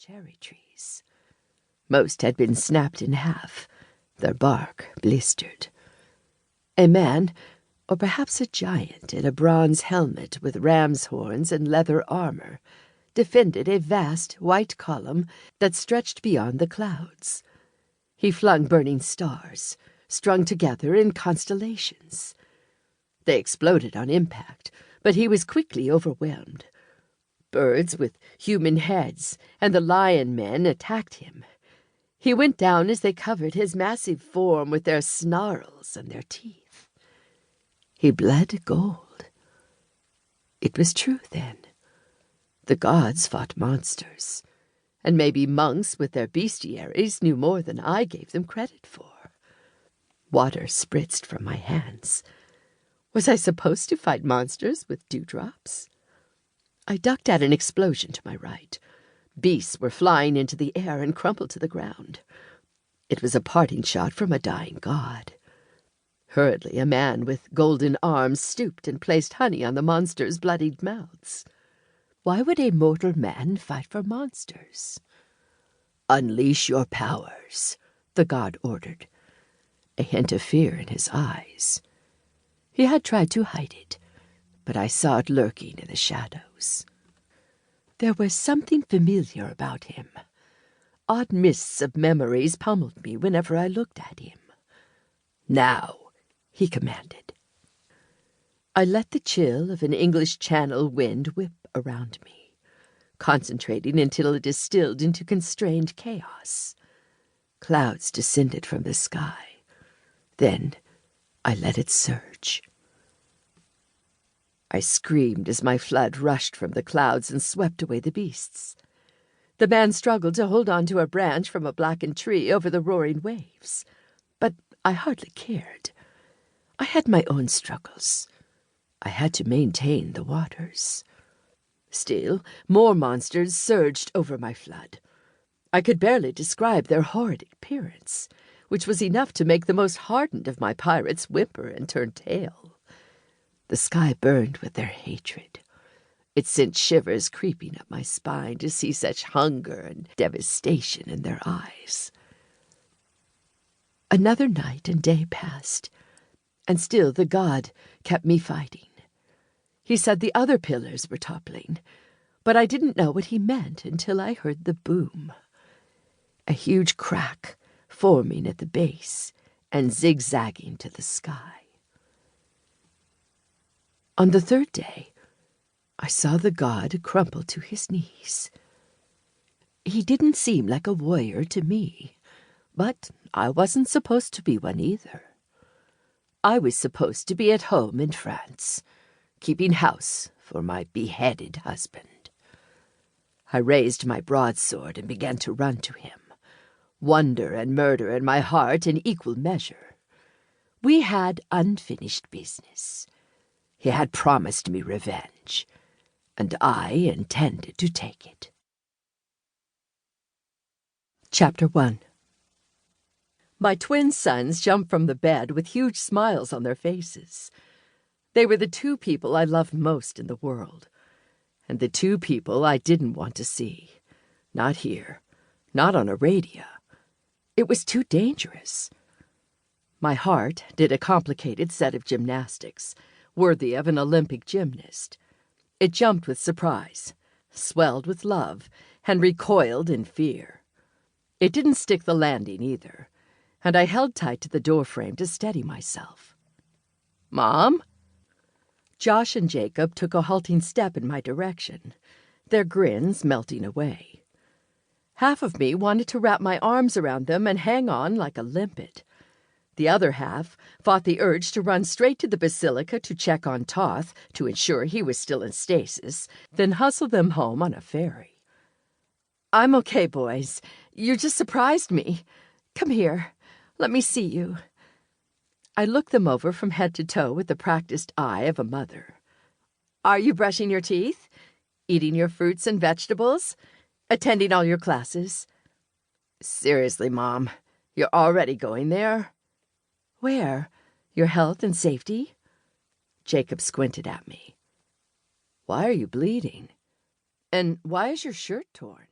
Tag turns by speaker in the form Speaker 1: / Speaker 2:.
Speaker 1: cherry trees. Most had been snapped in half, their bark blistered. A man, or perhaps a giant in a bronze helmet with ram's horns and leather armor, defended a vast white column that stretched beyond the clouds. He flung burning stars, strung together in constellations. They exploded on impact, but he was quickly overwhelmed. Birds with human heads and the lion men attacked him. He went down as they covered his massive form with their snarls and their teeth. He bled gold. It was true, then. The gods fought monsters, and maybe monks with their bestiaries knew more than I gave them credit for. Water spritzed from my hands. Was I supposed to fight monsters with dewdrops? I ducked at an explosion to my right. Beasts were flying into the air and crumpled to the ground. It was a parting shot from a dying god. Hurriedly, a man with golden arms stooped and placed honey on the monsters' bloodied mouths. Why would a mortal man fight for monsters? "Unleash your powers," the god ordered, a hint of fear in his eyes. He had tried to hide it, but I saw it lurking in the shadows. There was something familiar about him. Odd mists of memories pummeled me whenever I looked at him. "Now," he commanded. I let the chill of an English Channel wind whip around me, concentrating until it distilled into constrained chaos. Clouds descended from the sky. Then I let it surge. I screamed as my flood rushed from the clouds and swept away the beasts. The man struggled to hold on to a branch from a blackened tree over the roaring waves, but I hardly cared. I had my own struggles. I had to maintain the waters. Still, more monsters surged over my flood. I could barely describe their horrid appearance, which was enough to make the most hardened of my pirates whimper and turn tail. The sky burned with their hatred. It sent shivers creeping up my spine to see such hunger and devastation in their eyes. Another night and day passed, and still the god kept me fighting. He said the other pillars were toppling, but I didn't know what he meant until I heard the boom. A huge crack forming at the base and zigzagging to the sky. On the third day, I saw the god crumple to his knees. He didn't seem like a warrior to me, but I wasn't supposed to be one either. I was supposed to be at home in France, keeping house for my beheaded husband. I raised my broadsword and began to run to him, wonder and murder in my heart in equal measure. We had unfinished business. He had promised me revenge, and I intended to take it. Chapter 1. My twin sons jumped from the bed with huge smiles on their faces. They were the two people I loved most in the world, and the two people I didn't want to see. Not here, not on Aradia. It was too dangerous. My heart did a complicated set of gymnastics, worthy of an Olympic gymnast. It jumped with surprise, swelled with love, and recoiled in fear. It didn't stick the landing either, and I held tight to the doorframe to steady myself. "Mom?" Josh and Jacob took a halting step in my direction, their grins melting away. Half of me wanted to wrap my arms around them and hang on like a limpet. The other half fought the urge to run straight to the basilica to check on Toth to ensure he was still in stasis, then hustle them home on a ferry. "I'm okay, boys. You just surprised me. Come here. Let me see you." I looked them over from head to toe with the practiced eye of a mother. "Are you brushing your teeth? Eating your fruits and vegetables? Attending all your classes?" "Seriously, Mom, you're already going there?" "Where? Your health and safety?" Jacob squinted at me. "Why are you bleeding? And why is your shirt torn?"